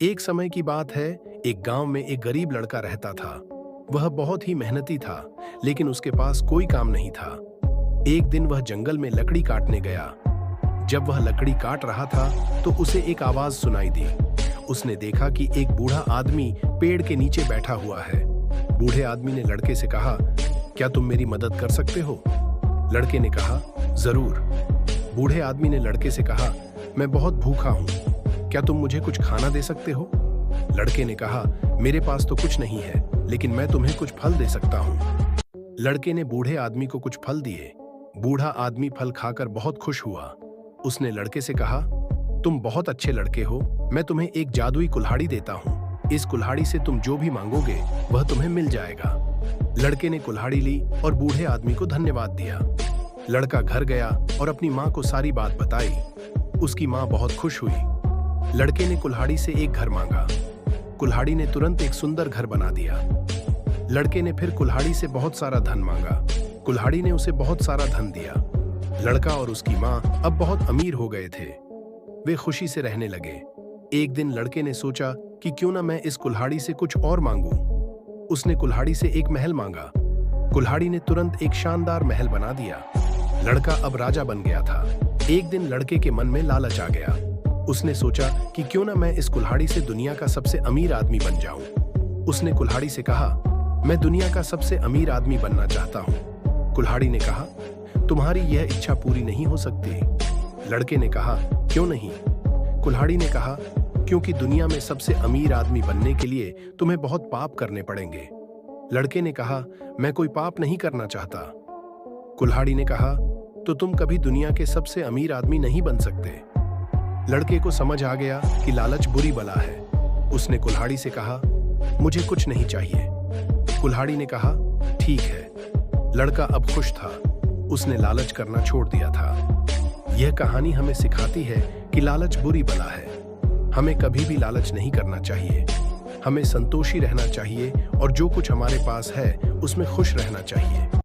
एक समय की बात है, एक गांव में एक गरीब लड़का रहता था। वह बहुत ही मेहनती था, लेकिन उसके पास कोई काम नहीं था। एक दिन वह जंगल में लकड़ी काटने गया। जब वह लकड़ी काट रहा था, तो उसे एक आवाज सुनाई दी। उसने देखा कि एक बूढ़ा आदमी पेड़ के नीचे बैठा हुआ है। बूढ़े आदमी ने लड़के से कहा, क्या तुम मेरी मदद कर सकते हो? लड़के ने कहा, जरूर। बूढ़े आदमी ने लड़के से कहा, मैं बहुत भूखा हूं, क्या तुम मुझे कुछ खाना दे सकते हो? लड़के ने कहा, मेरे पास तो कुछ नहीं है, लेकिन मैं तुम्हें कुछ फल दे सकता हूँ। लड़के ने बूढ़े आदमी को कुछ फल दिए। बूढ़ा आदमी फल खाकर बहुत खुश हुआ। उसने लड़के से कहा, तुम बहुत अच्छे लड़के हो, मैं तुम्हें एक जादुई कुल्हाड़ी देता हूँ। इस कुल्हाड़ी से तुम जो भी मांगोगे वह तुम्हें मिल जाएगा। लड़के ने कुल्हाड़ी ली और बूढ़े आदमी को धन्यवाद दिया। लड़का घर गया और अपनी माँ को सारी बात बताई। उसकी माँ बहुत खुश हुई। लड़के ने कुल्हाड़ी से एक घर मांगा। कुल्हाड़ी ने तुरंत एक सुंदर घर बना दिया। लड़के ने फिर कुल्हाड़ी से बहुत सारा धन मांगा। कुल्हाड़ी ने उसे बहुत सारा धन दिया। लड़का और उसकी माँ अब बहुत अमीर हो गए थे। वे खुशी से रहने लगे। एक दिन लड़के ने सोचा कि क्यों ना मैं इस कुल्हाड़ी से कुछ और मांगूं। उसने कुल्हाड़ी से एक महल मांगा। कुल्हाड़ी ने तुरंत एक शानदार महल बना दिया। लड़का अब राजा बन गया था। एक दिन लड़के के मन में लालच आ गया। उसने सोचा कि क्यों ना मैं इस कुल्हाड़ी से दुनिया का सबसे अमीर आदमी बन जाऊं। उसने कुल्हाड़ी से कहा, मैं दुनिया का सबसे अमीर आदमी बनना चाहता हूं। कुल्हाड़ी ने कहा, तुम्हारी यह इच्छा पूरी नहीं हो सकती। लड़के ने कहा, क्यों नहीं? कुल्हाड़ी ने कहा, क्योंकि दुनिया में सबसे अमीर आदमी बनने के लिए तुम्हें बहुत पाप करने पड़ेंगे। लड़के ने कहा, मैं कोई पाप नहीं करना चाहता। कुल्हाड़ी ने कहा, तो तुम कभी दुनिया के सबसे अमीर आदमी नहीं बन सकते। लड़के को समझ आ गया कि लालच बुरी बला है। उसने कुल्हाड़ी से कहा, मुझे कुछ नहीं चाहिए। कुल्हाड़ी ने कहा, ठीक है। लड़का अब खुश था। उसने लालच करना छोड़ दिया था। यह कहानी हमें सिखाती है कि लालच बुरी बला है। हमें कभी भी लालच नहीं करना चाहिए। हमें संतोषी रहना चाहिए और जो कुछ हमारे पास है उसमें खुश रहना चाहिए।